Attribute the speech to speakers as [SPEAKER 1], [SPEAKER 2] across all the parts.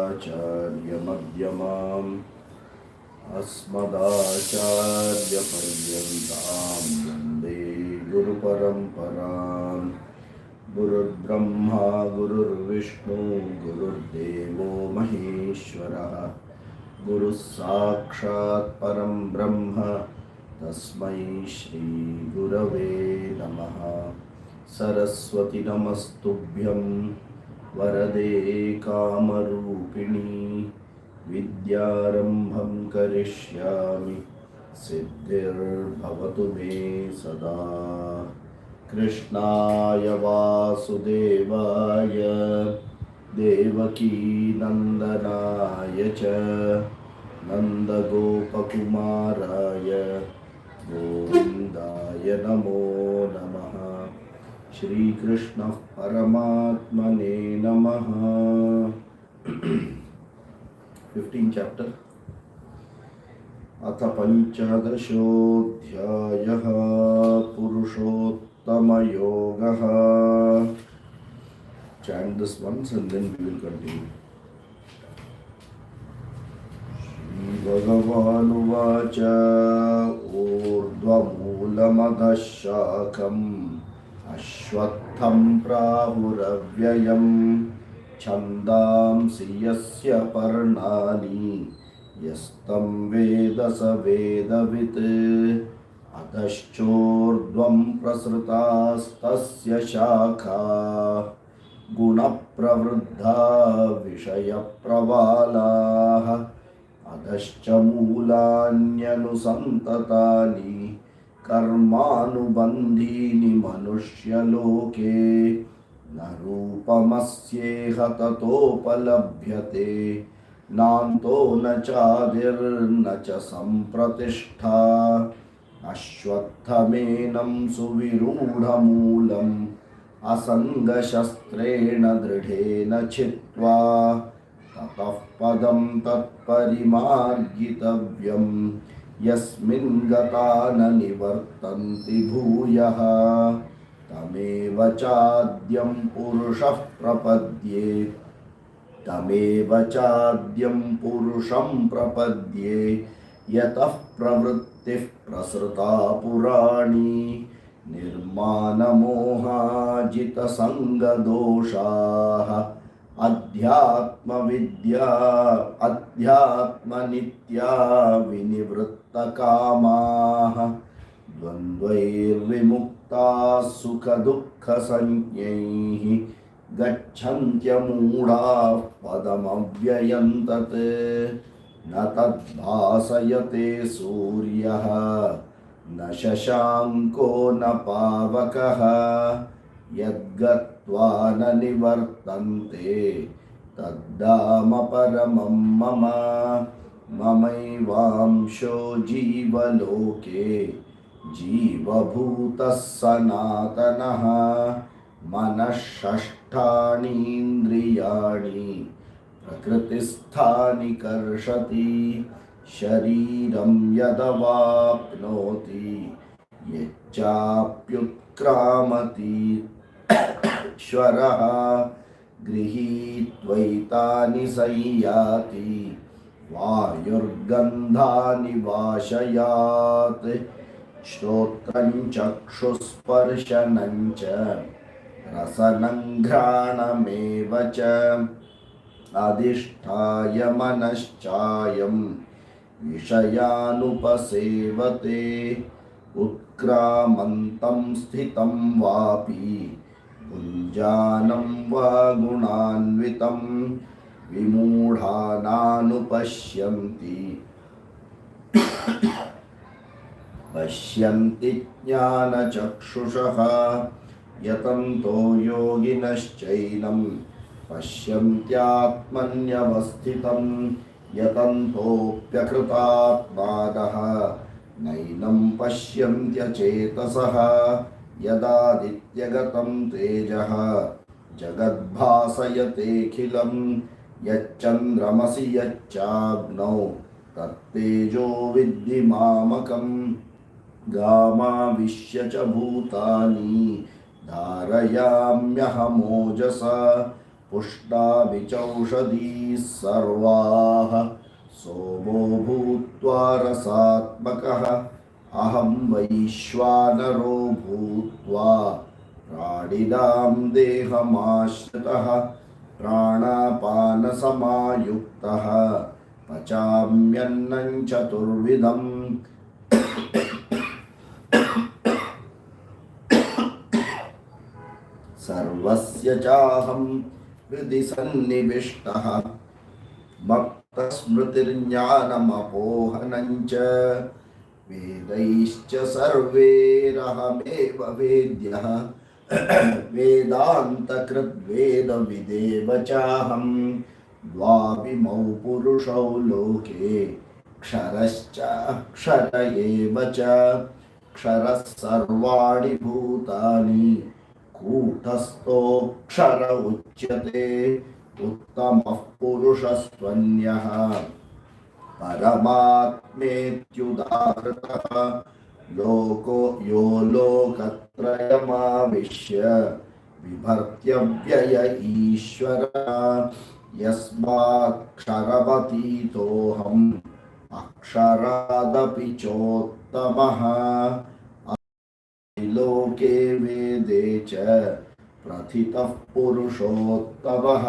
[SPEAKER 1] शङ्कराचार्यमध्यमाम् अस्मदाचार्यपर्यन्तां वन्दे गुरुपरम्पराम्। गुरुर्ब्रह्मा गुरुर्विष्णु गुरुर्देवो महेश्वरः गुरुः साक्षात् परं ब्रह्म तस्मै श्री गुरवे नमः। सरस्वती नमस्तुभ्यं वरदे कामरूपिणी विद्यारम्भं करिष्यामि सिद्धिर्भवतु मे सदा। कृष्णाय वासुदेवाय देवकीनन्दनाय च नन्दगोपकुमाराय गोविन्दाय नमो नमः। श्रीकृष्णः परमात्मने नमः। 15 chapter अथ पंचदशोऽध्यायः पुरुषोत्तमयोगः। Chant this once and then we will continue. श्रीभगवानुवाच ऊर्ध्वमूलमधः शाखम् अश्वत्थं प्राहुरव्ययम् छन्दांसि यस्य पर्णानि यस्तं वेद स वेदवित्। अधश्चोर्ध्वं प्रसृतास्तस्य शाखा गुणप्रवृद्धा विषयप्रवालाः। अधश्च मूलान्यनुसन्ततानि कर्मानुबन्धीनि मनुष्यलोके। न रूपमस्येह ततोपलभ्यते नान्तो न चादिर्न च सम्प्रतिष्ठा। अश्वत्थमेनं सुविरूढमूलम् असङ्गशस्त्रेण दृढेन छित्त्वा ततः पदं तत्परिमार्गितव्यं यस्मिन् गता न निवर्तन्ति भूयः। तमेव चाद्यं पुरुषः प्रपद्ये तमेव चाद्यं पुरुषं प्रपद्ये यतः प्रवृत्तिः प्रसृता पुराणी। निर्मानमोहाजितसङ्गदोषाः अध्यात्मनित्या विनिवृत्तकामाः। द्वन्द्वैर्विमुक्ताः सुखदुःखसंज्ञैः गच्छन्त्यमूढाः पदमव्ययं तत्। न तद्भासयते सूर्यः न शशाङ्को न पावकः यद्गत्वा न निवर्तन्ते तद्धाम परमं मम। ममैवांशो जीवलोके जीवभूतः सनातनः। मनः षष्ठानीन्द्रियाणि प्रकृतिस्थानि कर्षति। शरीरं यदवाप्नोति यच्चाप्युत्क्रामति ईश्वरः गृहीत्वैतानि संयाति वायुर्गन्धानि वाशयात्। श्रोत्रं चक्षुस्पर्शनं च रसनं घ्राणमेव च अधिष्ठाय मनश्चायं विषयानुपसेवते। उत्क्रामन्तं स्थितं वापि भुञ्जानं वा गुणान्वितं विमूढानानुपश्यन्ति पश्यन्ति ज्ञानचक्षुषः। यतन्तो योगिनश्चैनं पश्यन्त्यात्मन्यवस्थितं यतन्तोऽप्यकृतात्मानः नैनं पश्यन्त्यचेतसः। यदादित्यगतं तेजः जगद्भासयतेऽखिलं यच्चन्द्रमसि यच्चाग्नौ तत्तेजो विद्धि मामकं। गामाविश्य च भूतानि धारयाम्यहमोजसा पुष्णामि चौषधीः सर्वाः सोमो भूत्वा रसात्मकः अहं वैश्वानरो भूत्वा प्राणिनां देहमाश्रितः प्राणापानसमायुक्तः पचाम्यन्नं चतुर्विधम् सर्वस्य चाहं हृदि सन्निविष्टः मत्तस्मृतिर्ज्ञानमपोहनं च वेदैश्च सर्वैरहमेव वेद्यः वेदान्तकृद्वेदविदेव चाहं द्वाविमौ पुरुषौ लोके क्षरश्च क्षर एव च क्षरः सर्वाणि भूतानि कूटस्थोऽक्षर उच्यते उत्तमः पुरुषस्त्वन्यः परमात्मेत्युदाहृतः लोको यो लोकत्रयमाविश्य बिभर्त्यव्यय ईश्वरः यस्माक्षरमतीतोऽहम् अक्षरादपि चोत्तमः लोके वेदे च प्रथितः पुरुषोत्तमः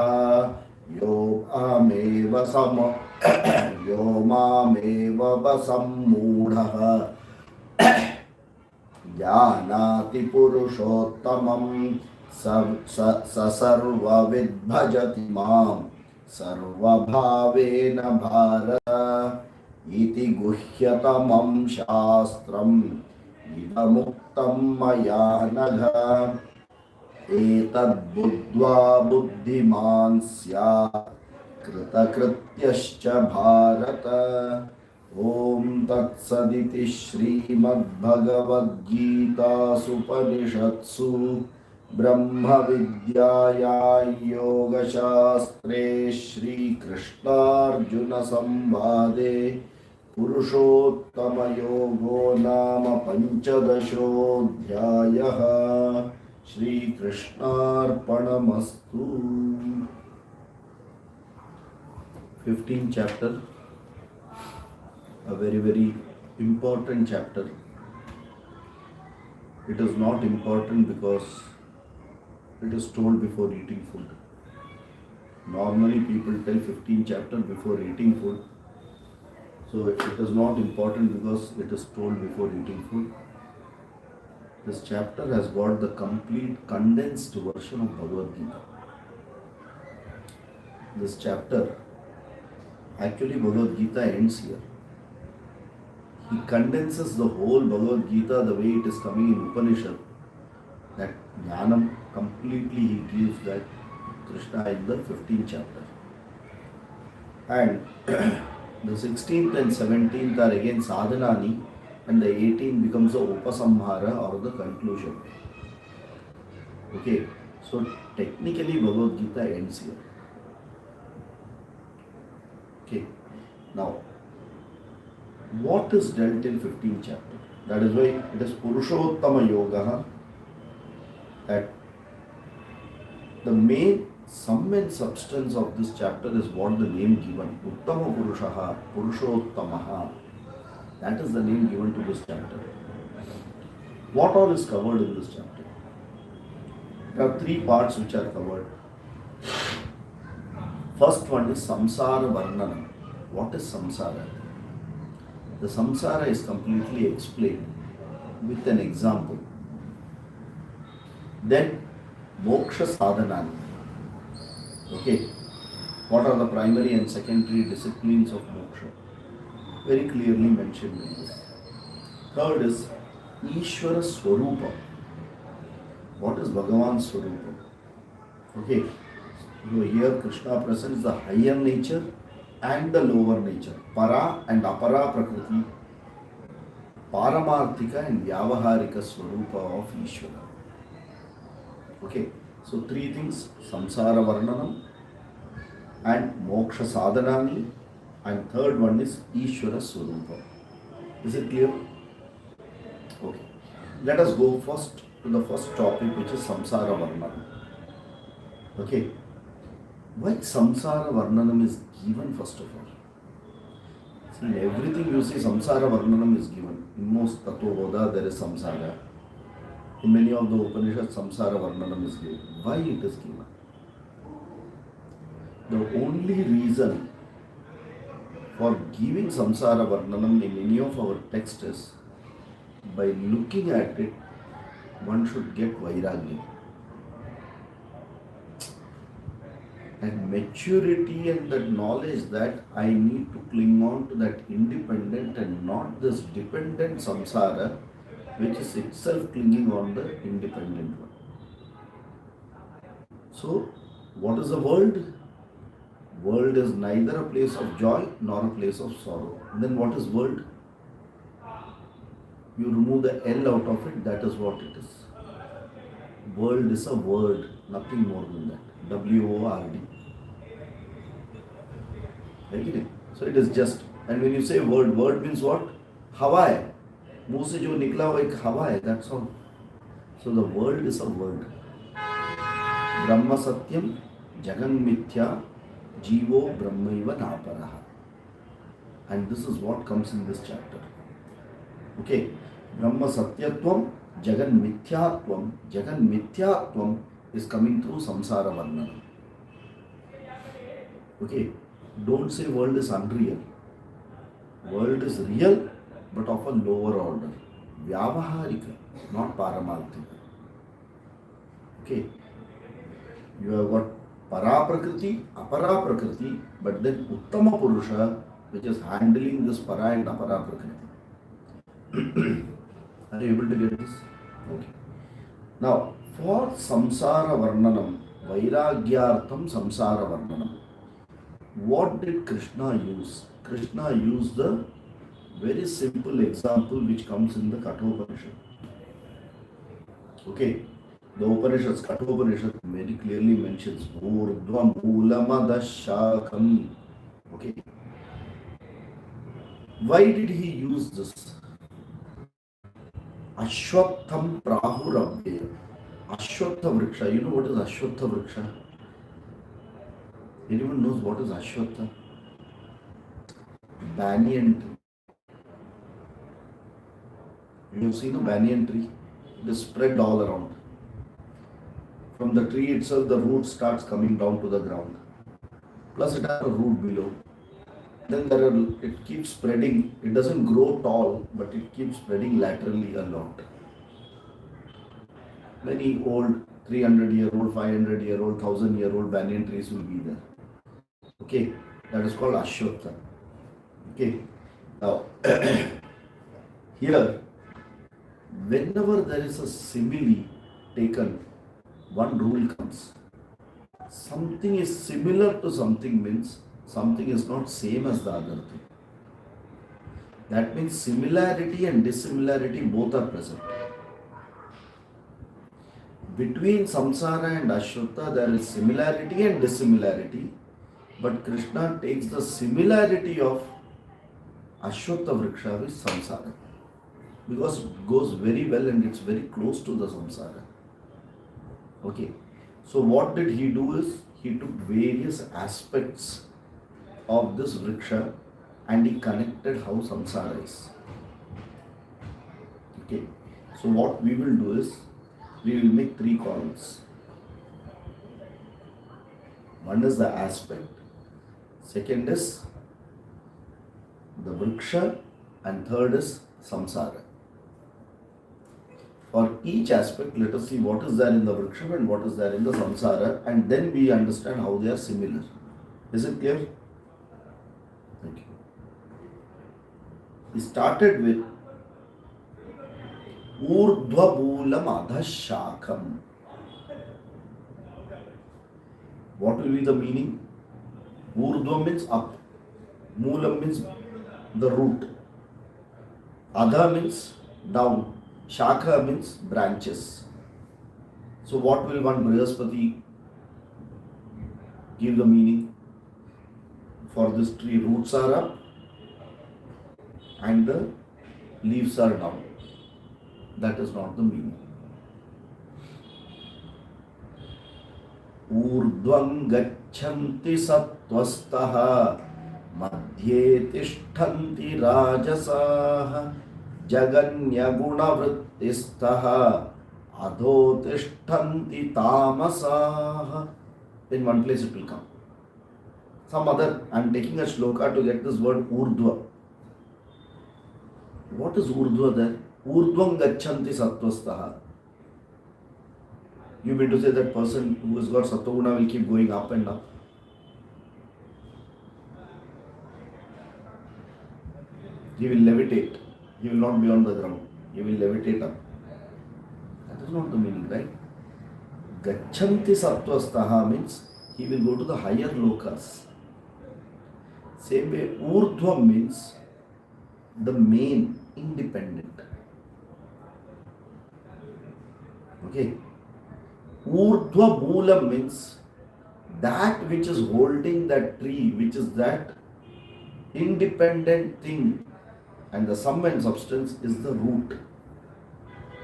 [SPEAKER 1] यो मामेव सम्मूढः जानाति पुरुषोत्तमं स सर्वविद् भजति मां सर्वभावेन भारत इति गुह्यतमं शास्त्रम् इदमुक्तं मया नघ एतद्बुद्ध्वा बुद्धिमान् स्यात् कृतकृत्यश्च भारत। ॐ तत्सदिति श्रीमद्भगवद्गीतासूपनिषत्सु ब्रह्मविद्यायां योगशास्त्रे श्रीकृष्णार्जुनसंवादे पुरुषोत्तमयोगो नाम पञ्चदशोऽध्यायः। श्रीकृष्णार्पणमस्तु। 15th chapter, a very important chapter. It is not important because it is told before eating food. Normally people tell 15th chapter before eating food. So it is not important because it is told before eating food. This chapter has got the complete condensed version of Bhagavad Gita. This chapter, actually Bhagavad Gita ends here. He condenses the whole Bhagavad Gita the way it is coming in Upanishad. That Jnanam completely he gives that Krishna in the 15th chapter. And the 16th and 17th are again sadhanani, and the 18th becomes the upasamhara or the conclusion. Okay, so technically Bhagavad Gita ends here. Okay, now what is dealt in 15th chapter? That is why it is Purushottama Yoga. That the main sum and substance of this chapter is what the name given, Uttama Purushaha, Purushottamaha. That is the name given to this chapter. What all is covered in this chapter? There are 3 parts which are covered. First one is Samsara Varnana. What is Samsara? The Samsara is completely explained with an example. Then Moksha Sadhanani. Okay, what are the primary and secondary disciplines of moksha? Very clearly mentioned in this. Third is Ishvara Swarupa. What is Bhagavan's Swarupa? Okay, so here Krishna presents the higher nature and the lower nature, Para and Apara Prakriti, Paramarthika and Vyavaharika Swarupa of Ishvara. Okay, so 3 things, Samsara Varnanam and Moksha Sadhanani, and third one is Ishvara Swarupa. Is it clear? Okay, let us go first to the first topic, which is Samsara Varnanam. Okay, Why samsara varnanam is given first of all? See, in everything you see samsara varnanam is given. In most Tattva there is samsara. In many of the Upanishads, samsara varnanam is given. Why it is given? The only reason for giving samsara varnanam in any of our texts is by looking at it, one should get vairagya. And maturity and that knowledge that I need to cling on to that independent and not this dependent samsara, which is itself clinging on the independent one. So, what is the world? World is neither a place of joy nor a place of sorrow. Then what is world? You remove the L out of it, that is what it is. World is a word, nothing more than that. W-O-R-D. So it is just. And when you say word, word means what? हवा है. मुंह से जो निकला वो एक हवा है. That's all. So the world is a word. Brahma Satyam Jagan Mithya Jivo Brahmaiva Naparaha. And this is what comes in this chapter. Okay. Brahma Satyatvam Jagan Mithyatvam. Jagan Mithyatvam is coming through Samsara Varnana. Okay. Don't say world is unreal. World is real but of a lower order. Vyavaharika, not Paramarthika. Okay. You have got Para-prakriti, Apara-prakriti, but then Uttama Purusha, which is handling this Para and Apara-prakriti. Are you able to get this? Okay. Now, for Samsara Varnanam, Vairagyartham Samsara Varnanam, what did Krishna use? Krishna used the very simple example which comes in the Kathopanishad. Okay. The Upanishads, Kathopanishad very clearly mentions Urdhva Moolamadash. Okay. Why did he use this? Ashwatham Prahuravya. Ashwatha Vriksha. You know what is Ashwatha Vriksha? Anyone knows what is Ashwatha? Banyan tree. You've seen a banyan tree? It is spread all around. From the tree itself, the root starts coming down to the ground. Plus, it has a root below. Then it keeps spreading. It doesn't grow tall, but it keeps spreading laterally a lot. Many old 300-year-old, 500-year-old, 1000-year-old banyan trees will be there. Okay, that is called Ashwatha. Okay, now here, whenever there is a simile taken, one rule comes. Something is similar to something means something is not same as the other thing. That means similarity and dissimilarity both are present. Between Samsara and Ashwatha there is similarity and dissimilarity, but Krishna takes the similarity of Ashwatha Vriksha with Samsara because it goes very well and it's very close to the Samsara. Okay, so what did he do is he took various aspects of this Vriksha and he connected how Samsara is. Okay, so what we will do is we will make three columns. One is the aspect, second is the Vriksha, and third is Samsara. For each aspect, let us see what is there in the Vriksha and what is there in the Samsara, and then we understand how they are similar. Is it clear? Thank you. We started with Urdhva Moolam Adhashakam. What will be the meaning? Urdhva means up, Moolam means the root, Adha means down, Shakha means branches. So what will one Brihaspati give the meaning? For this tree, roots are up and the leaves are down. That is not the meaning. Urdhvam गच्छन्ति सत्त्वस्थः मध्ये तिष्ठन्ति राजसाः जगन्यगुणवृत्तिस्थः अधो तिष्ठन्ति तामसाः. In one place it will come. Some other, I am taking a shloka to get this word urdhva. What is urdhva there? Urdhvam gachanti sattvastaha. You mean to say that person who has got sattva will keep going up and up? He will levitate. He will not be on the ground. He will levitate up. That is not the meaning, right? Gachanti sattvastaha means he will go to the higher lokas. Same way, urdhva means the main, independent. Okay. Urdhva moolam means that which is holding that tree, which is that independent thing, and the sum and substance is the root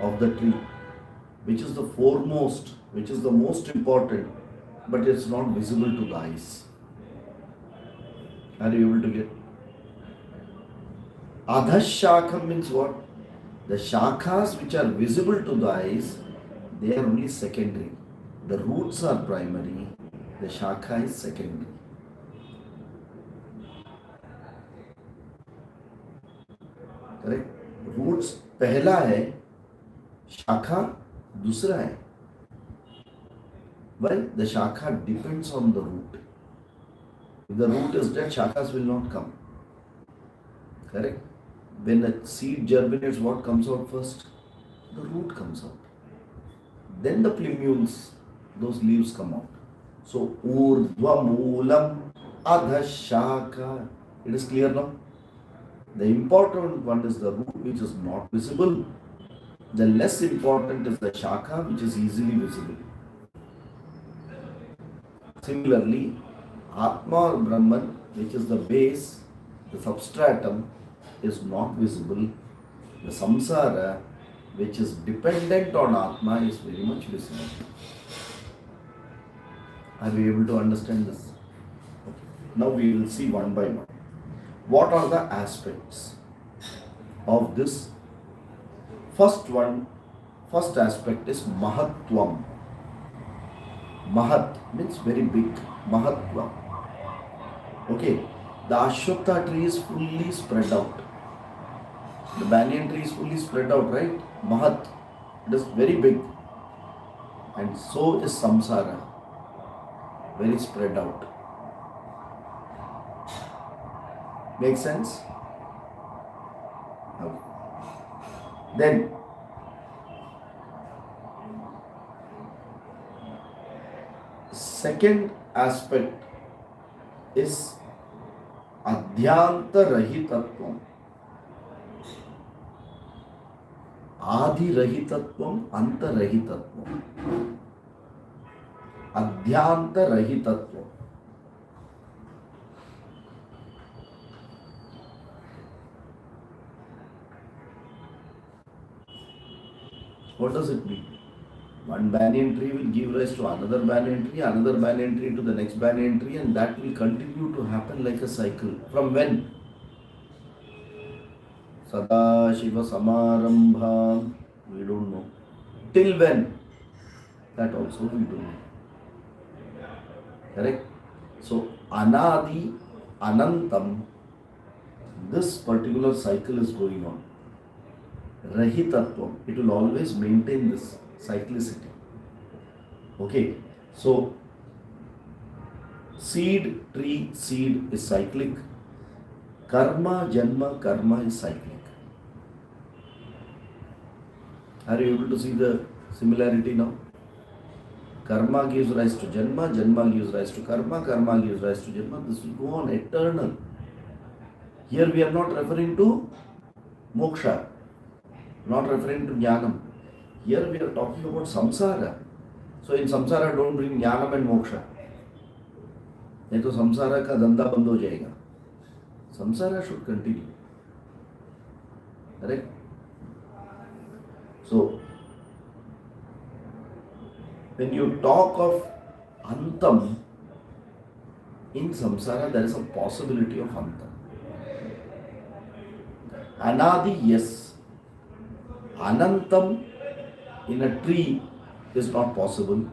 [SPEAKER 1] of the tree, which is the foremost, which is the most important, but it's not visible to the eyes. Are you able to get? Adhashakam means what? The shakhas which are visible to the eyes, they are only secondary. The roots are primary, the shakha is secondary. Correct? Roots पहला है, शाखा दूसरा है. Well, the shakha depends on the root. If the root is dead, shakhas will not come. Correct? When a seed germinates, what comes out first? The root comes out. Then the plummules, those leaves come out. So, urdhva moolam adhashaka. It is clear now? The important one is the root, which is not visible. The less important is the shakha, which is easily visible. Similarly, Atma or Brahman, which is the base, the substratum, is not visible. The samsara, which is dependent on Atma, is very much visible. Are we able to understand this? Okay. Now we will see one by one. What are the aspects of this? First aspect is Mahatvam. Mahat means very big. Mahatvam. Okay. The Ashwatha tree is fully spread out. The banyan tree is fully spread out, right? Mahat. It is very big. And so is samsara. Very spread out. Make sense? Okay. Then, second aspect is Adhyanta Rahitatvam. Adi Rahitatvam, Anta Rahitatvam. Adhyanta Rahitatvam. What does it mean? One banyan tree will give rise to another banyan tree to the next banyan tree, and that will continue to happen like a cycle. From when? Sada Shiva Samarambha, we don't know. Till when? That also we don't know. Correct? So, Anadi, Anantam, this particular cycle is going on. Rahitatvam, it will always maintain this cyclicity. Okay, so seed, tree, seed is cyclic. Karma, Janma, karma is cyclic. Are you able to see the similarity now? Karma gives rise to Janma, Janma gives rise to karma, karma gives rise to Janma. This will go on eternal. Here we are not referring to moksha, not referring to jnanam. Here we are talking about samsara. So in samsara don't bring jnanam and moksha. नहीं तो samsara का धंधा बंद हो जाएगा. Samsara should continue. Correct? So when you talk of antam, In samsara, there is a possibility of anta. Anadi, yes. Anantam in a tree is not possible,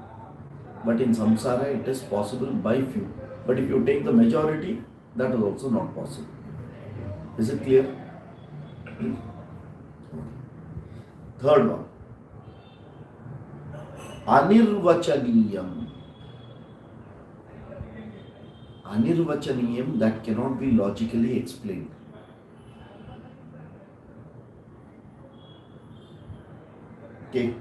[SPEAKER 1] but in samsara it is possible by few. But if you take the majority, that is also not possible. Is it clear? Third one. Anirvachaniyam. Anirvachaniyam, that cannot be logically explained. Okay.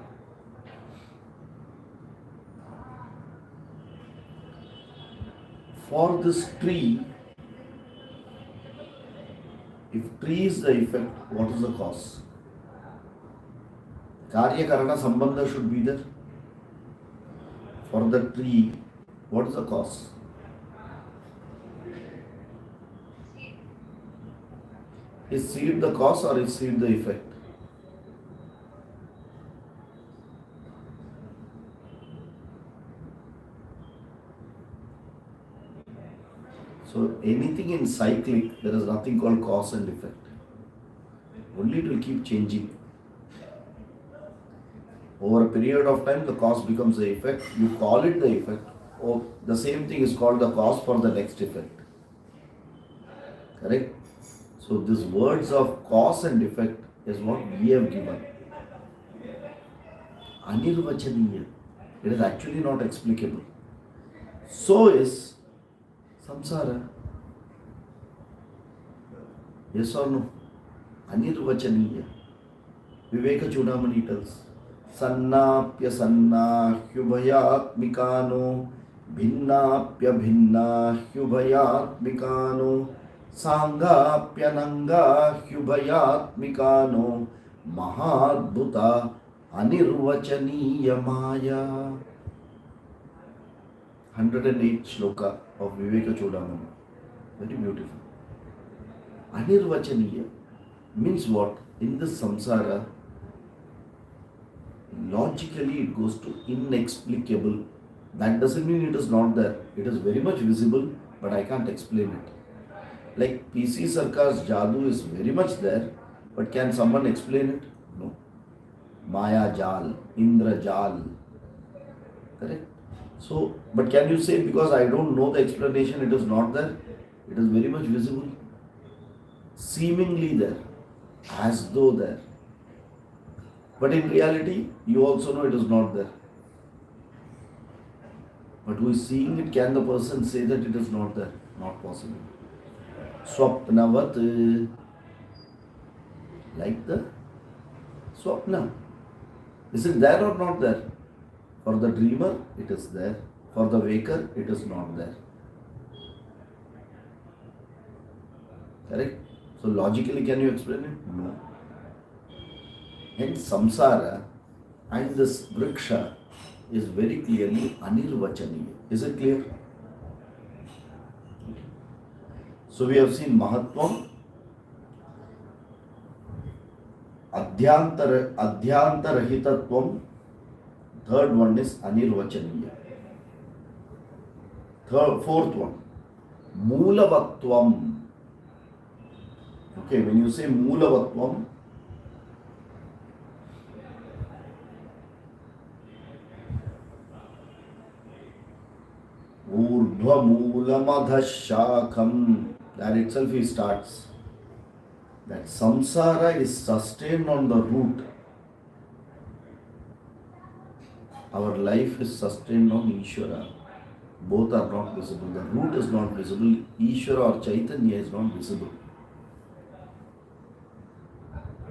[SPEAKER 1] For this tree, if tree is the effect, what is the cause? Karya Karana Sambandha should be there. For the tree, what is the cause? Is seed the cause or is seed the effect? So anything in cyclic, there is nothing called cause and effect. Only it will keep changing. Over a period of time, the cause becomes the effect. You call it the effect. Or the same thing is called the cause for the next effect. Correct? So these words of cause and effect is what we have given. Anirvachaniya. It is actually not explicable. So is samsara. Yes or no? Anirvachaniya. Viveka Chudamani tells. Sannapya sannahyubhayatmikano bhinnapya bhinnahyubhayatmikano sangapya nangahyubhayatmikano mahadbhuta anirvachaniya maya. 108 shloka of Viveka Chudamani. Very beautiful. Anirvachaniya means what? In this samsara, logically it goes to inexplicable. That doesn't mean it is not there. It is very much visible, but I can't explain it. Like PC Sarkar's Jadoo is very much there, but can someone explain it? No. Maya Jal, Indra Jal. Correct? So, but can you say because I don't know the explanation, it is not there? It is very much visible. Seemingly there. As though there. But in reality, you also know it is not there. But who is seeing it, can the person say that it is not there? Not possible. Swapnavat, like the Swapna. Is it there or not there? For the dreamer, it is there. For the waker, it is not there. Correct? So logically, can you explain it? No. Hence, samsara and this vriksha is very clearly anirvachaniya. Is it clear? So we have seen mahatvam, adhyantarahitatvam. Third one is anirvachaniya. Fourth one, moolavatvam. Okay, when you say moolavatvam, urdhvamoolamadhashakam, that itself he starts. That samsara is sustained on the root. Our life is sustained on Ishvara. Both are not visible. The root is not visible. Ishvara or Chaitanya is not visible.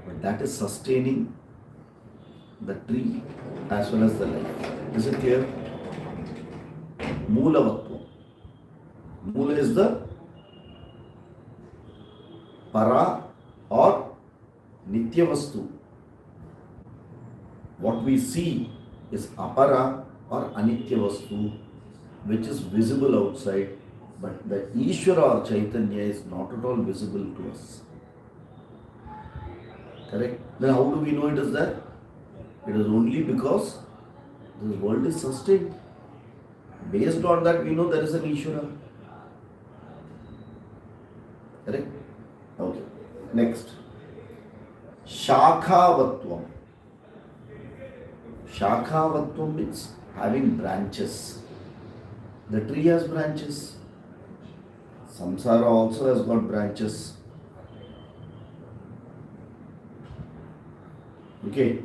[SPEAKER 1] But that is sustaining the tree as well as the life. Is it clear? Moolavatva. Moola is the para or nitya vastu. What we see is apara or anitya vastu, which is visible outside, but the Ishvara or Chaitanya is not at all visible to us. Correct? Then how do we know it is there? It is only because this world is sustained. Based on that, we know there is an Ishvara. Correct? Okay. Next. Shakhavatvam. Shakhavatvam means having branches. The tree has branches. Samsara also has got branches. Okay.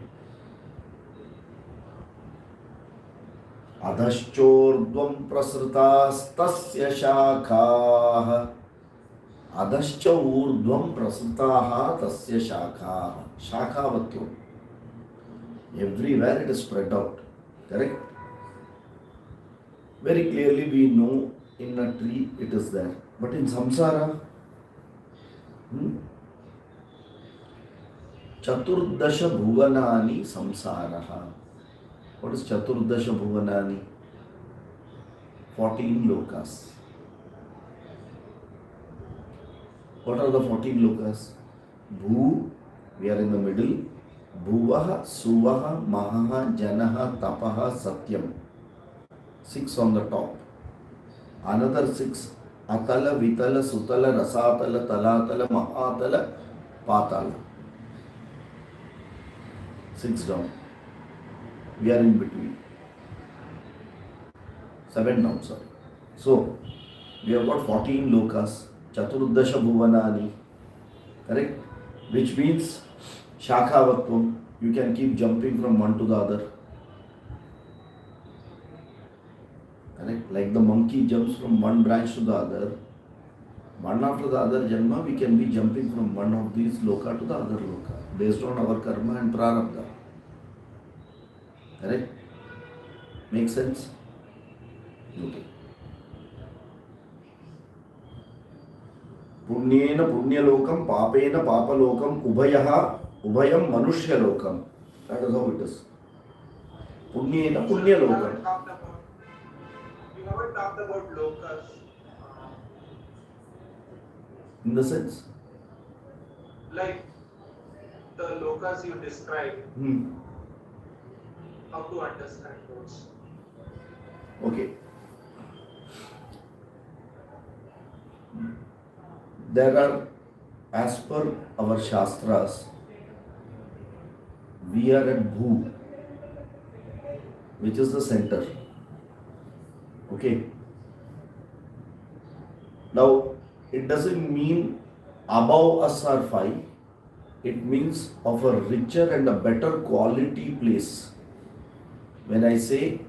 [SPEAKER 1] अधश्चोर्ध्वं प्रसृतास्तस्य शाखाः अधश्च ऊर्ध्वं प्रसृताः तस्य शाखाः शाखावत्वम् everywhere it is spread out, correct? Very clearly we know in a tree it is there, but in samsara Chaturdasha Bhuvanani Samsaraha. What is Chaturdasha Bhuvanani? 14 lokas. What are the 14 lokas? Bhu, we are in the middle. Bhuvaha, Suvaha, Mahaha, Janaha, Tapaha, Satyam. 6 on the top. Another 6. Atala, Vitala, Sutala, Rasatala, Talatala, Mahatala, Patala. 6 down. We are in between. 7 down, sorry. So, we have got 14 lokas, Chaturdasha Bhuvanani, correct? Which means Shakhavatvam, you can keep jumping from one to the other. Correct? Like the monkey jumps from one branch to the other, one after the other Janma, we can be jumping from one of these loka to the other loka, based on our karma and prarabdha. Correct? Make sense? Okay. Punyena punyalokam, papena papalokam, ubhayam manushyalokam. That is how it is. Punyena punyalokam.
[SPEAKER 2] We haven't talked about lokas.
[SPEAKER 1] In the sense?
[SPEAKER 2] Like the lokas you described. How to understand those?
[SPEAKER 1] Okay. There are, as per our Shastras, we are at Bhu, which is the center. Okay. Now, it doesn't mean above us are 5. It means of a richer and a better quality place. When I say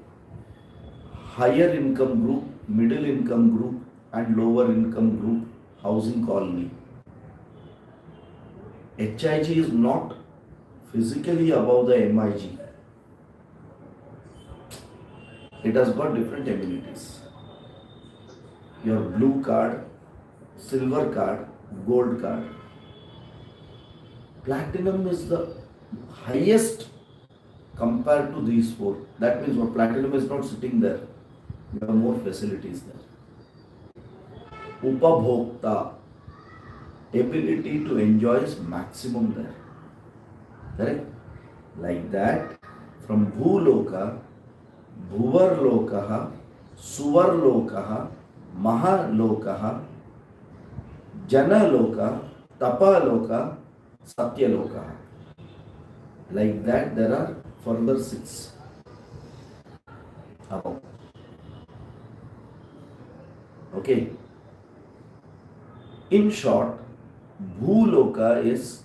[SPEAKER 1] higher income group, middle income group and lower income group housing colony, HIG is not physically above the MIG. It has got different amenities. Your blue card, silver card, gold card. Platinum is the highest compared to these 4. That means what? Platinum is not sitting there. There are more facilities there. Upabhokta, ability to enjoy is maximum there. Correct? Like that, from Bhuloka, Bhuvarlokaha, Suvarlokaha, Mahalokaha, Janaloka, Tapaloka, Satyaloka. Like that, there are further 6 above. Okay. In short, Bhuloka is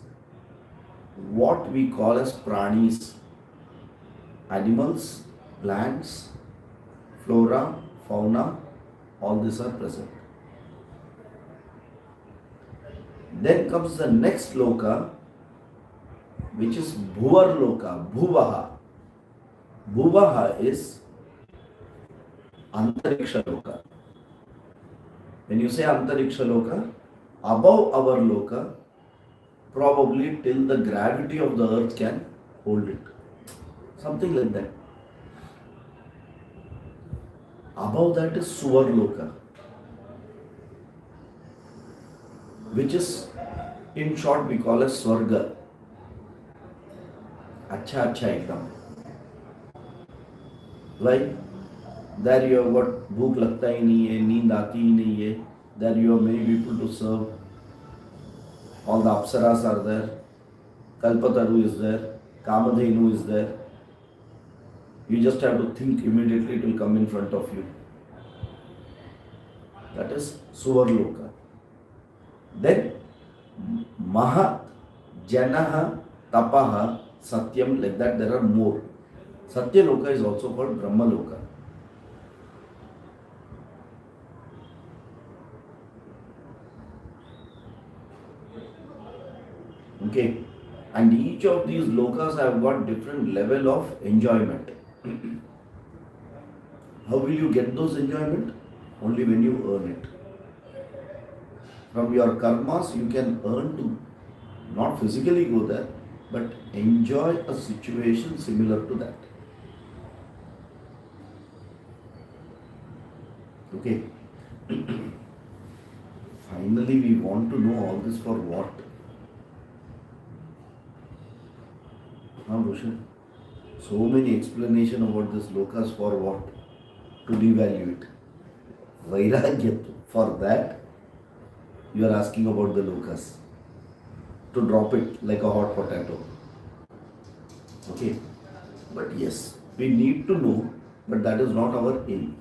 [SPEAKER 1] what we call as pranis, animals, plants, flora, fauna, all these are present. Then comes the next loka, which is Bhuvarloka, Bhuvaha. Bhuvaha is Antariksha Loka. When you say Antariksha Loka, above our Loka, probably till the gravity of the earth can hold it. Something like that. Above that is Suvarloka, which is in short we call as Swarga. अच्छा अच्छा एकदम. Like there you have got भूख लगता ही नहीं है, नींद आती ही नहीं है. There you have many people to serve. All the Apsaras are there. Kalpataru is there. Kamadhenu is there. You just have to think immediately, it will come in front of you. That is Suvarloka. Then Mahat, Janaha, Tapaha, Satyam, like that there are more. Satyaloka is also called Brahmaloka. Okay, and each of these lokas have got different level of enjoyment. How will you get those enjoyment? Only when you earn it. From your karmas, you can earn to not physically go there, but enjoy a situation similar to that. Okay. Finally, we want to know all this for what? Huh, Roshan? So many explanation about this lokas for what? To devalue it. Vairagya. For that, you are asking about the lokas. To drop it like a hot potato. Okay. But yes, we need to know, but that is not our aim.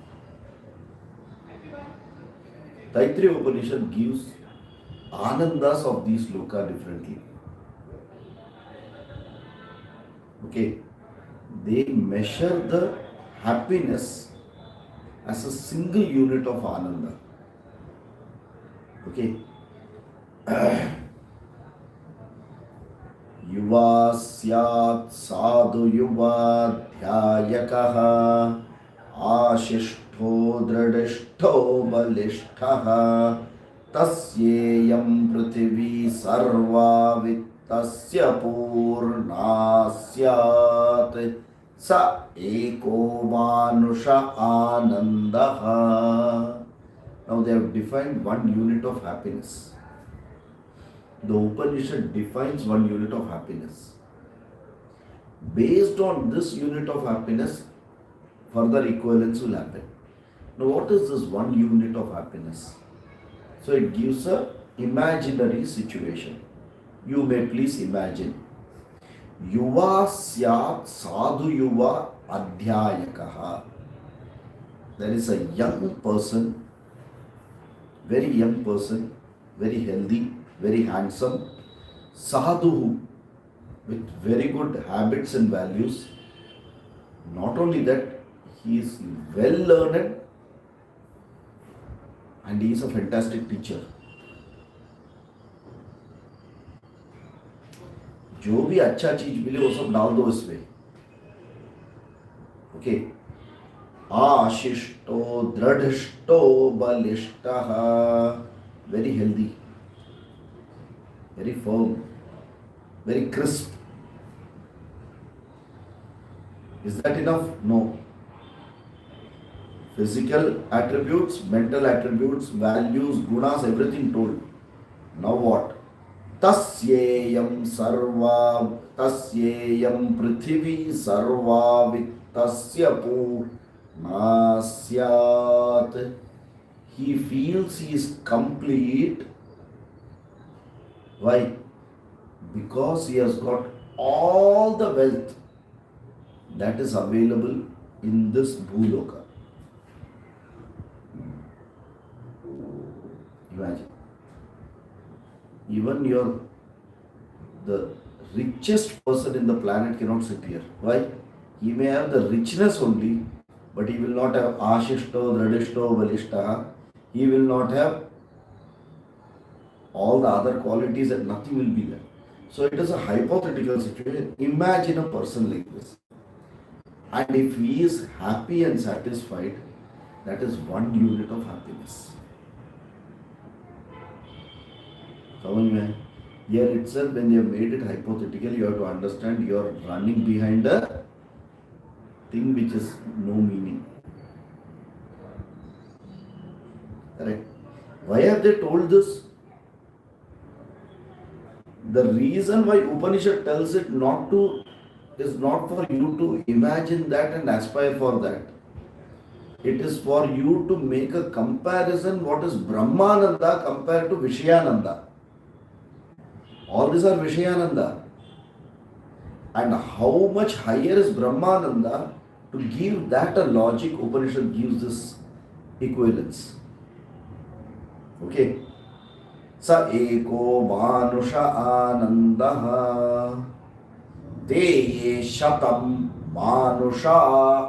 [SPEAKER 1] Taittiriya Upanishad gives anandas of these loka differently. Okay, they measure the happiness as a single unit of ananda. Okay. Yuva syat sadhu yuva dhyayakaha ashishto dradishto balishtaha tasyeyam prithvi sarva vittasya purna syat sa eko manusha anandaha. Now they have defined one unit of happiness. The Upanishad defines one unit of happiness. Based on this unit of happiness, further equivalence will happen. Now what is this one unit of happiness? So it gives a imaginary situation. You may please imagine. Yuva syat sadhu yuva adhyayakaha. There is a young person, very young person, very healthy, very handsome, sadhu with very good habits and values. Not only that, he is well learned and he is a fantastic teacher. जो भी अच्छा चीज मिले वो सब डाल दो इसमें. Okay. आशिष्टो दृढ़ष्टो बलिष्टः, very healthy, very firm, very crisp. Is that enough? No. Physical attributes, mental attributes, values, gunas, everything told. Now what? Tasyeyam sarva, tasyeyam prithvi sarva vittasya purna syat. He feels he is complete. Why? Because he has got all the wealth that is available in this Bhuloka. Imagine. Even the richest person in the planet cannot sit here. Why? He may have the richness only, but he will not have ashishto, dradishto, balishta. He will not have all the other qualities and nothing will be there. So it is a hypothetical situation. Imagine a person like this. And if he is happy and satisfied, that is one unit of happiness. Here itself, when they have made it hypothetical, you have to understand you are running behind a thing which is no meaning. Correct? Why have they told this? The reason why Upanishad tells it not to is not for you to imagine that and aspire for that. It is for you to make a comparison what is Brahmananda compared to Vishayananda. All these are Vishayananda. And how much higher is Brahmananda? To give that a logic, Upanishad gives this equivalence. Okay. Sa eko manusha anandaha te ye shatam manusha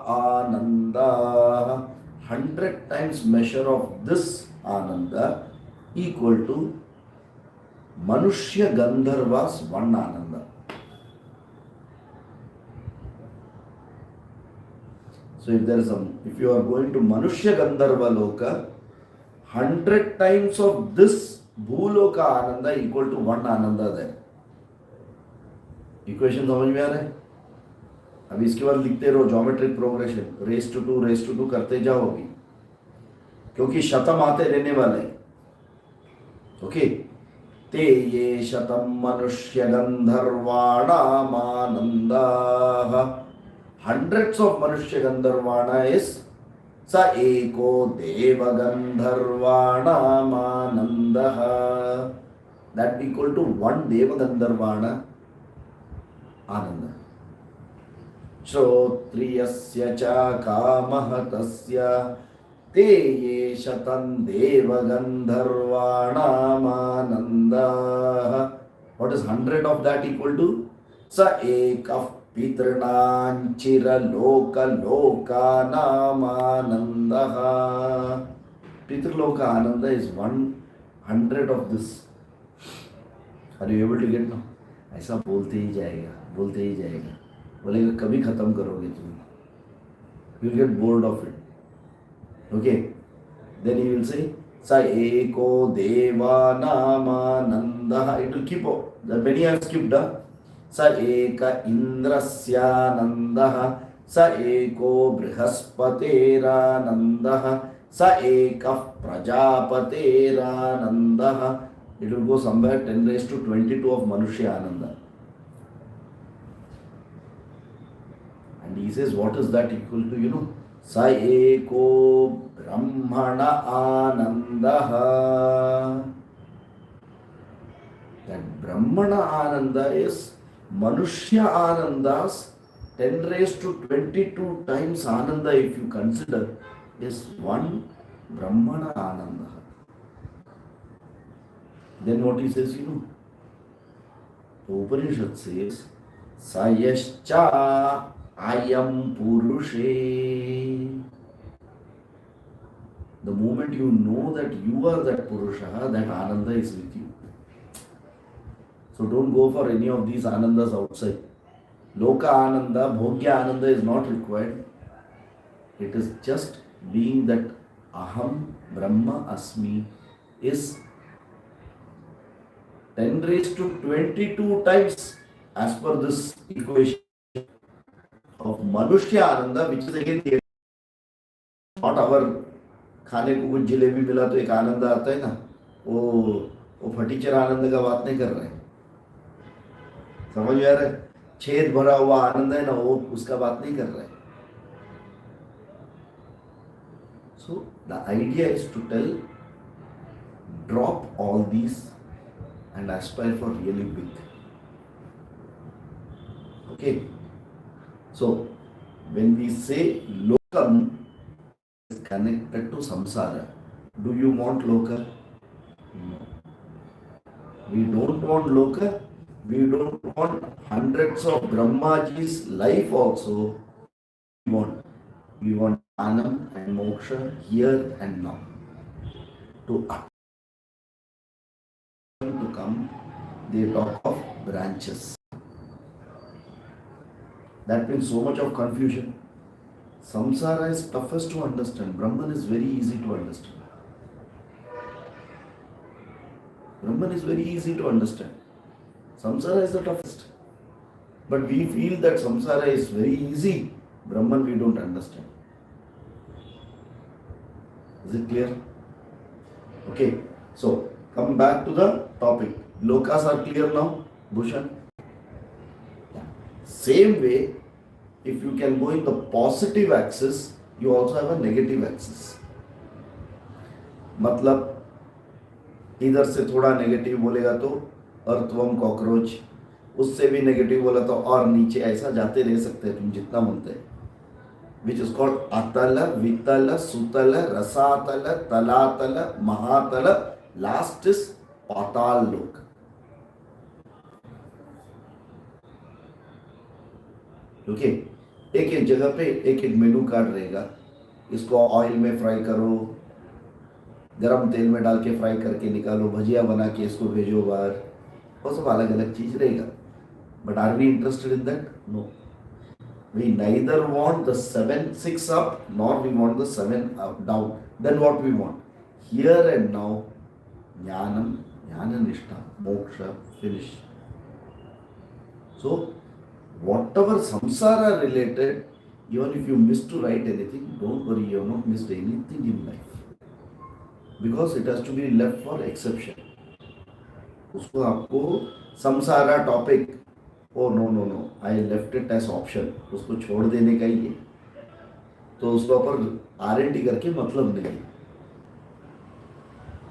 [SPEAKER 1] ananda. 100 times measure of this ananda equal to Manushya Gandharvas one ananda. So if you are going to Manushya Gandharva Loka, 100 times of this Bhuloka Ananda equal to one Ananda there. Equation समझ में आ रहा है? अब इसके बाद लिखते रहो geometric progression, raise to two करते जाओगे, क्योंकि शतम आते रहने वाले हैं. ओके. ते ये शतम मनुष्य गंधर्वाणामानंदाः. Hundreds of Manushya Gandharvana is Sa Eko Deva Gandharvana. That equal to one Deva Gandharvana Ananda. Shrotriyasya cha kamahatasya te ye shatan Deva Gandharvana Ananda. What is 100 of that equal to? Sa Ekaf Pitrananchira Loka Loka Namanandaha. Pitraloka Ananda is 100 of this. Are you able to get now? ऐसा बोलते ही जाएगा, बोलेगा कभी खत्म करोगे तुम. You will get bored of it. Okay. Then he will say Sa Eko Deva Namanandaha. It will keep up. The many have skipped. स एक इंद्रस्यानन्दः स एको बृहस्पतेरानन्दः स एकः प्रजापतेरानन्दः. It will go somewhere 10 raised to 22 of Manushya Ananda. And he says, what is that equal to? Sa eko Brahmana Anandaha. That Brahmana Ananda is Manushya Anandas 10 raised to 22 times Ananda, if you consider, is one Brahmana Ananda. Then what he says, the Upanishad says, Sayascha Ayam Purushe. The moment you know that you are that Purusha, that Ananda is with you. So don't go for any of these Anandas outside. Loka Ananda, Bhogya Ananda is not required. It is just being that Aham Brahma Asmi is 10 raised to 22 times as per this equation of Manushya Ananda, which is again the not our खाने को कुछ जलेबी मिला तो एक आनंद आता है ना, वो फटीचर आनंद का बात नहीं कर रहे हैं. समझ में आ रहा है? छेद भरा हुआ आनंद है ना, वो उसका बात नहीं कर रहे हैं. So the idea is to tell, drop all these and aspire for really big. Okay. So when we say lokam is connected to samsara, do you want loka? No. We don't want loka. We don't want hundreds of Brahmaji's life also. We want Anam and Moksha here and now. To come, they talk of branches. That means so much of confusion. Samsara is toughest to understand. Brahman is very easy to understand. Brahman is very easy to understand. Samsara is the toughest. But we feel that samsara is very easy. Brahman we don't understand. Is it clear? Okay. So, come back to the topic. Lokas are clear now, Bhushan? Same way, if you can go in the positive axis, you also have a negative axis. मतलब इधर से थोड़ा negative बोलेगा तो earthworm, cockroach, उससे भी negative बोला तो और नीचे, ऐसा जाते रह सकते हैं तुम जितना बोलते हैं. Which is called Atala, Vitala, Sutala, Rasatala, Talatala, Mahatala. Last is Patal Lok. Okay, एक एक जगह पे एक एक मेनू कार्ड रहेगा. इसको ऑयल में फ्राई करो, गरम तेल में डाल के फ्राई करके निकालो, भजिया बना के इसको भेजो बाहर, वो सब अलग अलग चीज रहेगा. But are we interested in that? No. We neither want the 7-6 up nor we want the 7 up down. Then what we want? Here and now, jnanam, jnananishta, moksha, finish. So, whatever samsara related, even if you miss to write anything, don't worry, you have not missed anything in life. Because it has to be left for exception. उसको आपको samsara topic, oh no no no, I left it as option, उसको छोड़ देने का ही है. तो उसके ऊपर R&D करके मतलब नहीं है.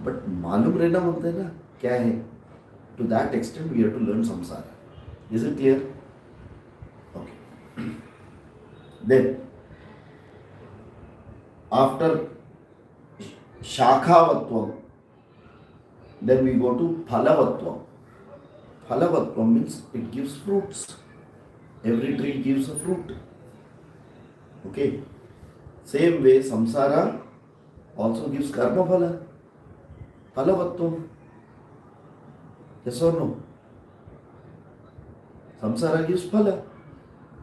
[SPEAKER 1] बट मालूम रहना बोलते हैं ना क्या है. To that extent we have to learn samsara. Is it clear? Okay. Then after shakhavatvam, then we go to phalavatvam. Phalavatvam means it gives fruits. Every tree gives a fruit. Okay. Same way, samsara also gives karma phala. Phalavatvam. Yes or no? Samsara gives phala.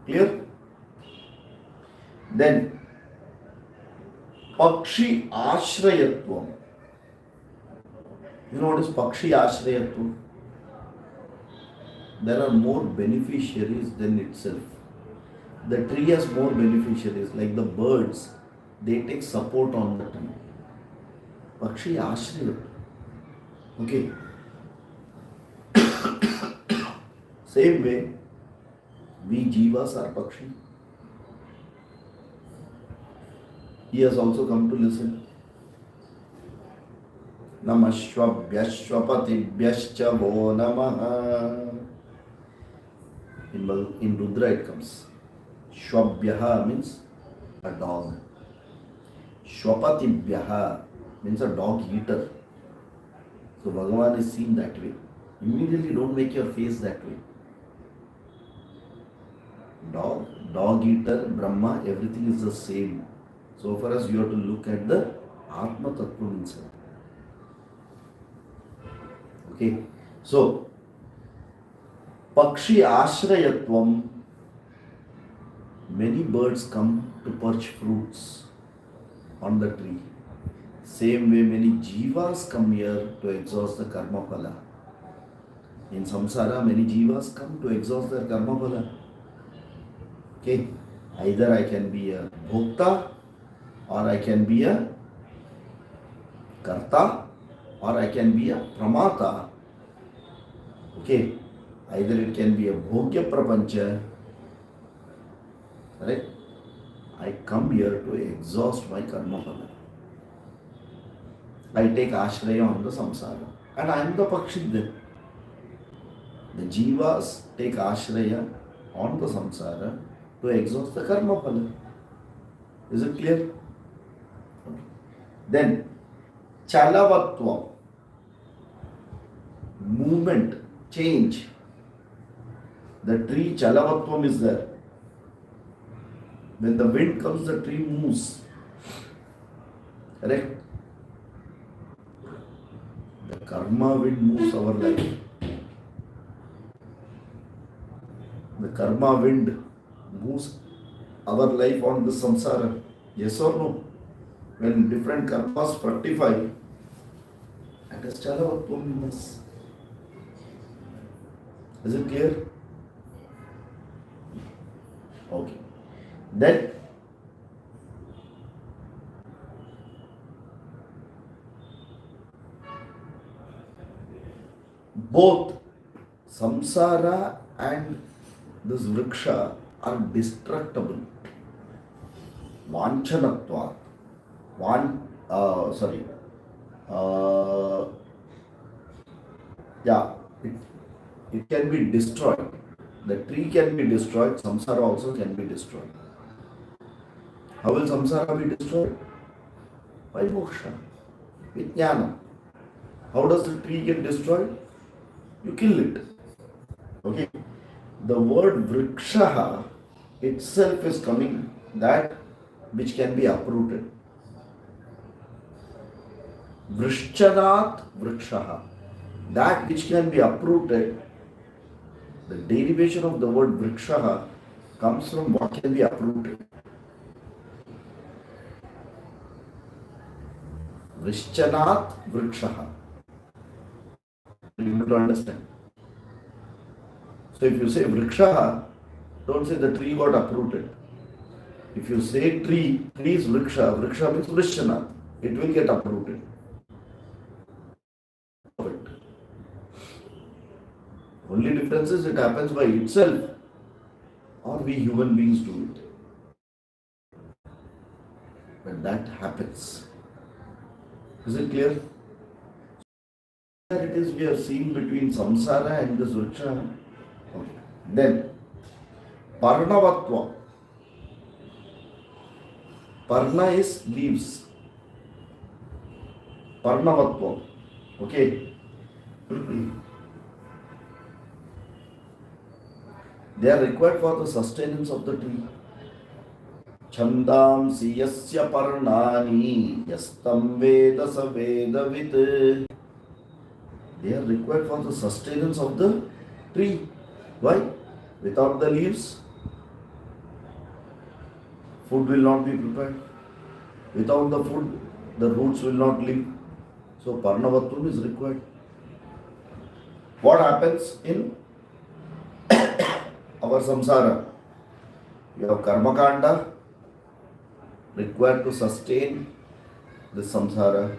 [SPEAKER 1] Clear? Then, pakshi ashrayatvam. You know what is pakshi ashrayatvam? There are more beneficiaries than itself. The tree has more beneficiaries, like the birds, they take support on the tree. Pakshi ashraya. Okay. Same way, we jivas are pakshi. He has also come to listen. Namashvabhyashvapatibhyascha vo namaha. In Rudra it comes. Shvabhyaha means a dog. Shvapatibhyaha means a dog eater. So Bhagavan is seen that way. Immediately don't make your face that way. Dog eater, Brahma, everything is the same. So far as you have to look at the Atma Tattva inside. Okay. So Pakshi ashrayatvam, many birds come to perch fruits on the tree. Same way, many jivas come here to exhaust the karma phala. In samsara, many jivas come to exhaust their karma phala. Okay, either I can be a bhokta, or I can be a karta, or I can be a pramata. Okay. Either it can be a bhogya prapancha, correct? I come here to exhaust my karma phala. I take ashraya on the samsara, and I am the pakshi then. The jivas take ashraya on the samsara to exhaust the karma phala. Is it clear? Okay. Then chalavatva, movement, change. The tree chalavatvam is there. When the wind comes, the tree moves. Correct? The karma wind moves our life. The karma wind moves our life on the samsara. Yes or no? When different karmas fructify, that is chalavatvam in us. Is it clear? Okay. Then both samsara and this vriksha are destructible. Vanchanatva. Yeah, it can be destroyed. The tree can be destroyed, samsara also can be destroyed. How will samsara be destroyed? By moksha, with jnana. How does the tree get destroyed? You kill it. Okay. The word vriksha itself is coming that which can be uprooted. Vrishchanat vriksha. That which can be uprooted. The derivation of the word vriksha comes from what can be uprooted. Vrishchanat vriksha. You have to understand. So if you say vriksha, don't say the tree got uprooted. If you say tree is vriksha, vriksha means vrishchanat. It will get uprooted. Only difference is it happens by itself or we human beings do it. But that happens. Is it clear? It is we are seeing between samsara and this vriksha. Okay. Then parnavatva. Parna is leaves. Parnavatva. Okay. They are required for the sustenance of the tree. Chandamsi yasya parnani yastam veda sa vedavid. They are required for the sustenance of the tree. Why? Without the leaves, food will not be prepared. Without the food, the roots will not live. So parnavatvam is required. What happens in our samsara? You have karma kanda required to sustain the samsara.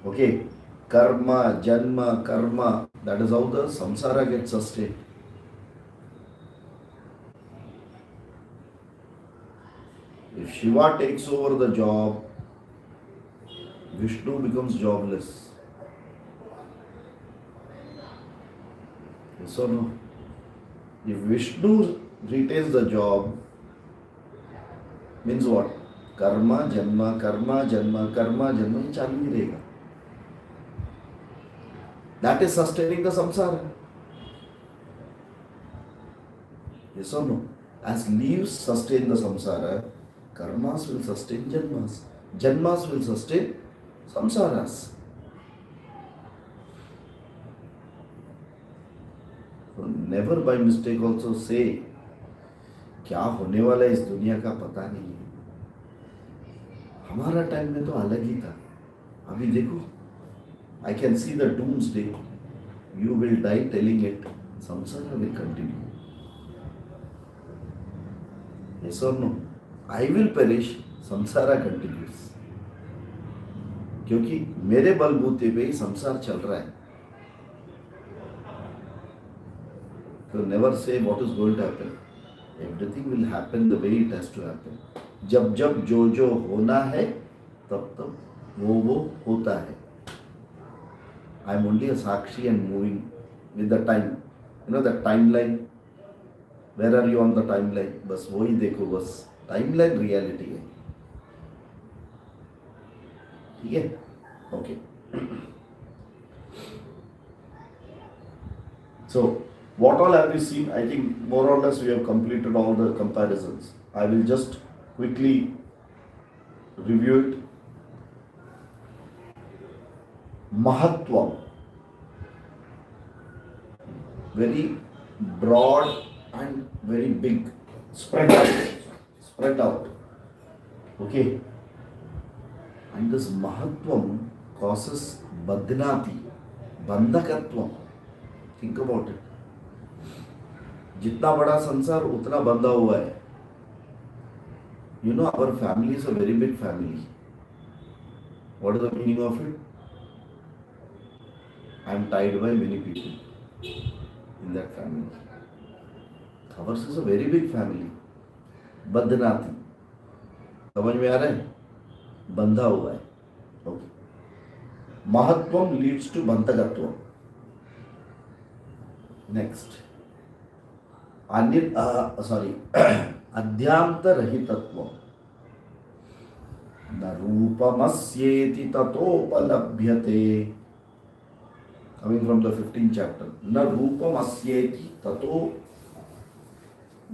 [SPEAKER 1] Okay. Karma, janma, karma, that is how the samsara gets sustained. If Shiva takes over the job, Vishnu becomes jobless. Yes or no? If Vishnu retains the job, means what? Karma, janma, karma, janma, karma, janma, ये चालू ही रहेगा. That is sustaining the samsara. Yes or no? As leaves sustain the samsara, karmas will sustain janmas. Janmas will sustain samsaras. So never by mistake also say, क्या होने वाला है इस दुनिया का पता नहीं है. हमारा टाइम में तो अलग ही था. अभी देखो, I can see the doomsday. You will die telling it. Samsara will continue. Yes or no? I will perish. Samsara continues. क्योंकि मेरे बलबूते पे ही संसार चल रहा है. So never say what is going to happen. Everything will happen the way it has to happen. जब जब जो जो होना है तब तब वो होता है. I am only a sakshi and moving with the time. You know the timeline. Where are you on the timeline? बस वही देखो बस. Timeline reality है. ठीक है? Okay. So what all have we seen? I think more or less we have completed all the comparisons. I will just quickly review it. Mahatvam, very broad and very big, spread out. Okay, and this Mahatvam causes Badnati, Bandhakatvam. Think about it. जितना बड़ा संसार उतना बंधा हुआ है. You know, our family is a very big family. What is the meaning of it? I am tied by many people in that family. Ours is a very big family. Badnati. समझ में आ रहा है? बंधा हुआ है. Okay. Mahatvam leads to Bandhakatvam. Next. अध्यांतरहितत्वम् न रूपमस्येति ततोपलभ्यते. Coming from the 15th chapter. न रूपमस्येति ततो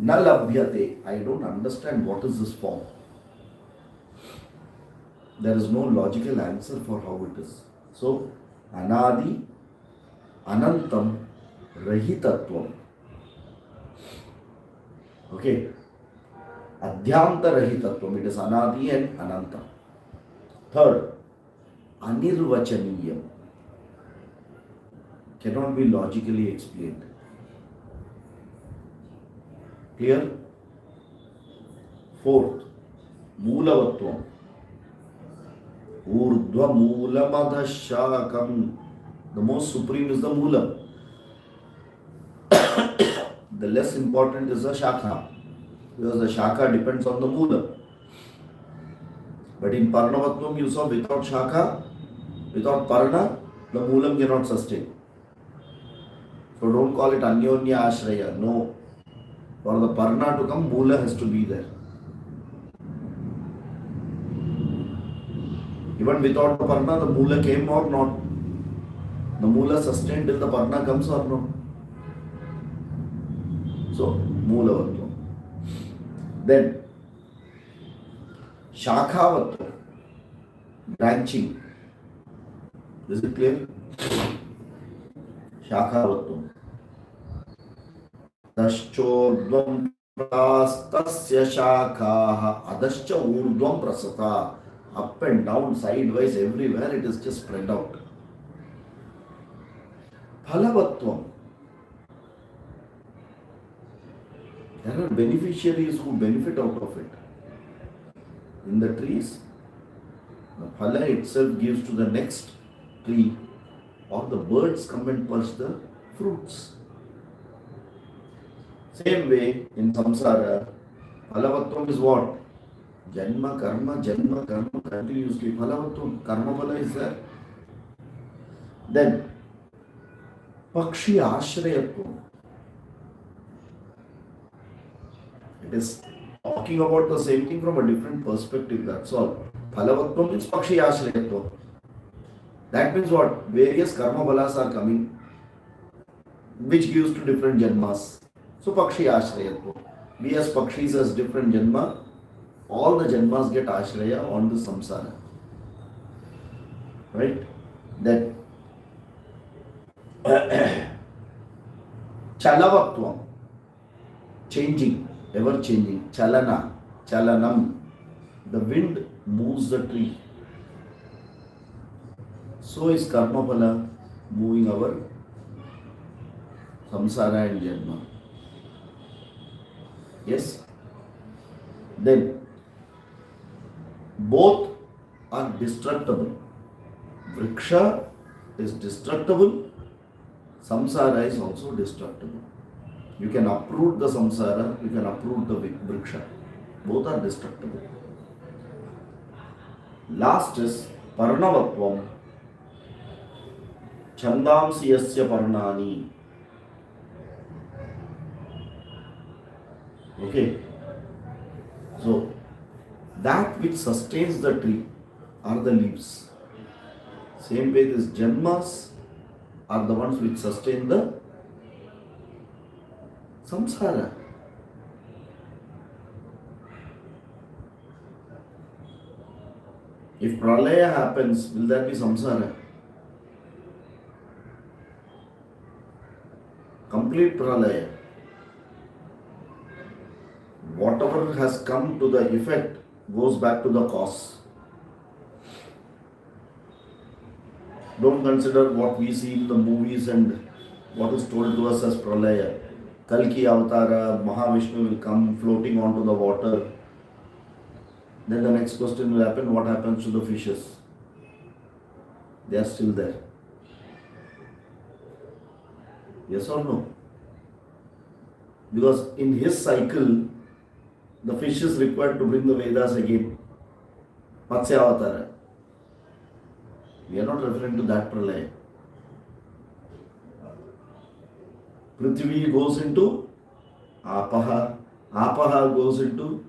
[SPEAKER 1] न labhyate. I don't understand what is this form. There is no logical answer for how it is. So, anadi, anantam, rahitatvam. Okay. Adhyanta rahitatvam. It is anadi and ananta. Third, anirvachaniyam. Cannot be logically explained. Clear? Fourth, Moolavatvam. Urdhva Moolamadasyakam. The most supreme is the Moolam. The less important is the Shakha. Because the Shakha depends on the Moolam. But in Parnavatvam you saw without Shakha, without Parna, the Moolam cannot sustain. So don't call it Anyonya Ashraya. No. For the Parna to come, Moola has to be there. Even without the Parna, the Moola came or not? The Moola sustained till the Parna comes or not? So, Moolavatvam. Then, Shakhavatvam. Branching. Is it clear? Shakhavatvam. Daschodvam prastasya shakhaha adascha urdvam prasata. Up and down, sideways, everywhere it is just spread out. Phalavatvam. There are beneficiaries who benefit out of it. In the trees, the phala itself gives to the next tree, or the birds come and perch the fruits. Same way in samsara, phalavatvam is what? Janma karma continuously. Phalavatvam, karma phala is there. Then, pakshi ashrayatvam. It is talking about the same thing from a different perspective, that's all. Phalavatvam means pakshi ashrayatvam. That means what? Various karma phalas are coming, which gives to different janmas. So pakshi ashrayatvam. We as pakshis as different janma, all the janmas get ashraya on the samsara. Right? Then chalavatvam. Changing, ever changing. Chalana, chalanam. The wind moves the tree. So is karma phala moving our samsara and janma. Yes? Then both are destructible. Vriksha is destructible. Samsara is also destructible. You can uproot the samsara, you can uproot the vriksha. Both are destructible. Last is parnavatvam. Chandamsi yasya parnani. Okay. So, that which sustains the tree are the leaves. Same way, these janmas are the ones which sustain the samsara. If pralaya happens, will there be samsara? Complete pralaya. Whatever has come to the effect goes back to the cause. Don't consider what we see in the movies and what is told to us as pralaya. Kalki avatara, Mahavishnu will come floating onto the water. Then the next question will happen, what happens to the fishes? They are still there. Yes or no? Because in his cycle, the fish is required to bring the Vedas again. Matsya Avatara. We are not referring to that pralaya. Prithvi goes into Apaha, Apaha goes into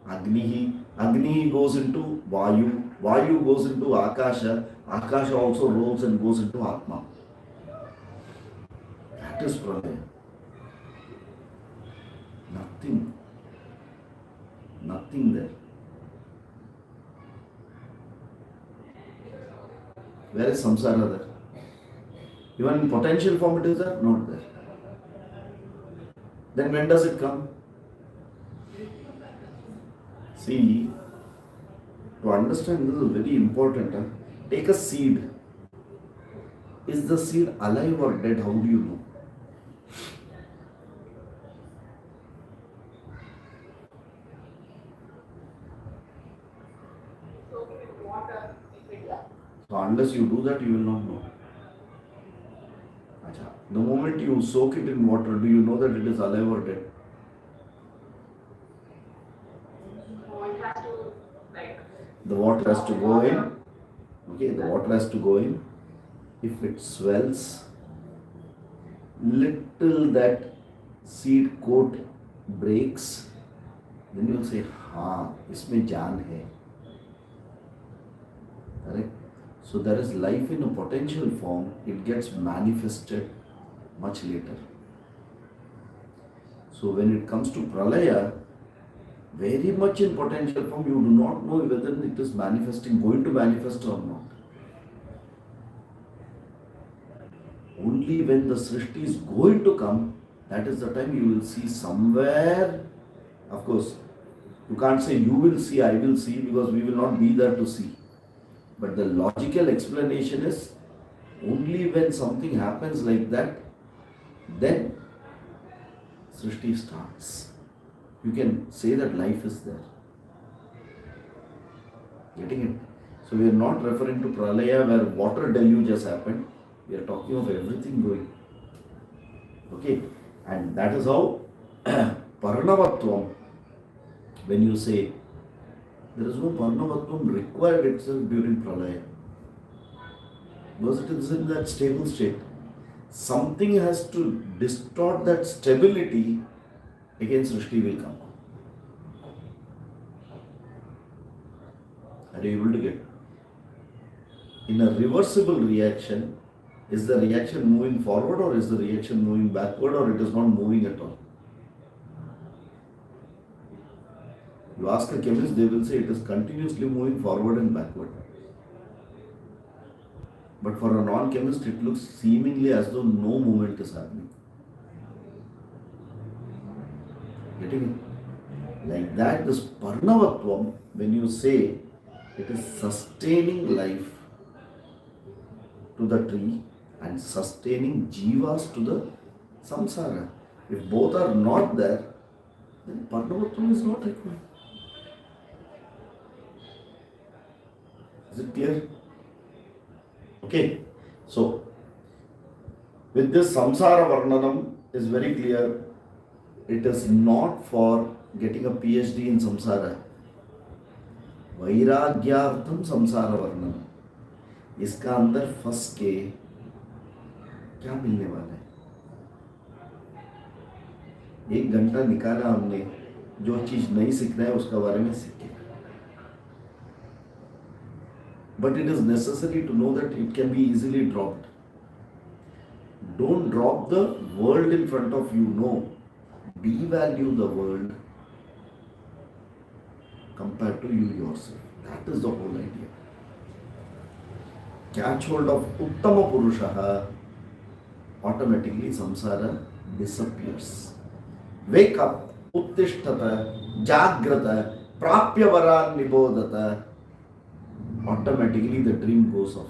[SPEAKER 1] Agnihi, Agnihi goes into Vayu, Vayu goes into Akasha, Akasha also rolls and goes into Atma. That is Pralaya. Nothing there. Where is samsara there? Even in potential form it is there? Not there. Then when does it come? See, to understand this is very important. Take a seed. Is the seed alive or dead? How do you know? So unless you do that, you will not know. Achha. The moment you soak it in water, do you know that it is alive or dead? The water has to go in. Okay, the water has to go in. If it swells, little that seed coat breaks, then you will say, हाँ, इसमें जान है. Correct? So there is life in a potential form. It gets manifested much later. So when it comes to pralaya, very much in potential form, you do not know whether it is manifesting, going to manifest or not. Only when the Srishti is going to come, that is the time you will see somewhere. Of course, you can't say you will see, I will see, because we will not be there to see. But the logical explanation is only when something happens like that, then Srishti starts. You can say that life is there. Getting it? So we are not referring to pralaya where water deluge has happened. We are talking of everything going. Okay? And that is how Parnavatvam, when you say, there is no Parnavatvam required itself during pralaya. Because it is in that stable state. Something has to distort that stability, again Srishti will come. Are you able to get? In a reversible reaction, is the reaction moving forward or is the reaction moving backward or it is not moving at all? You ask a chemist, they will say it is continuously moving forward and backward. But for a non-chemist, it looks seemingly as though no movement is happening. Getting it? Like that, this Parnavatvam, when you say it is sustaining life to the tree and sustaining jivas to the samsara. If both are not there, then Parnavatvam is not required. Is it clear? Okay. So, with this samsara varnanam is very clear. It is not for getting a PhD in samsara. वैराग्यार्थम संसार वर्णन. इसका अंदर फंस के क्या मिलने वाला है? 1 घंटा निकाला हमने, जो चीज नहीं सीखना है उसका बारे में सीखे. But it is necessary to know that it can be easily dropped. Don't drop the world in front of you. No. Devalue the world compared to you yourself. That is the whole idea. Catch hold of Uttama Purushaha, automatically samsara disappears. Wake up, Uttishtata, Jagrata, Prapya Varan Nibodata. Automatically the dream goes off.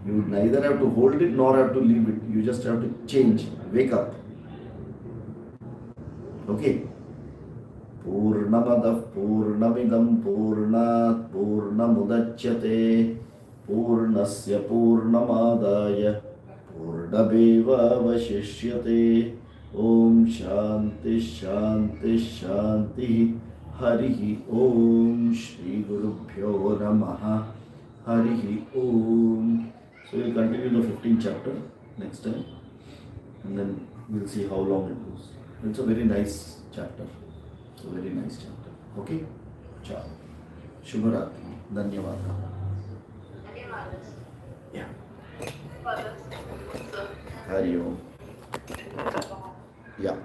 [SPEAKER 1] You neither have to hold it nor have to leave it. You just have to change. Wake up. Okay. Purnamadav Purnamidam Purnat Purnamudachyate Purnasya Purnamadaya Purnabeva Vashishyate. Om Shanti Shanti Shanti Harihi Om Shri Gurubhyo Namaha Harihi Om. So we'll continue the 15th chapter next time, and then we'll see how long it goes. It's a very nice chapter. It's a very nice chapter. Okay? Ciao. Shubharatri. Dhanyawad. Yeah. Hari Om. Yeah.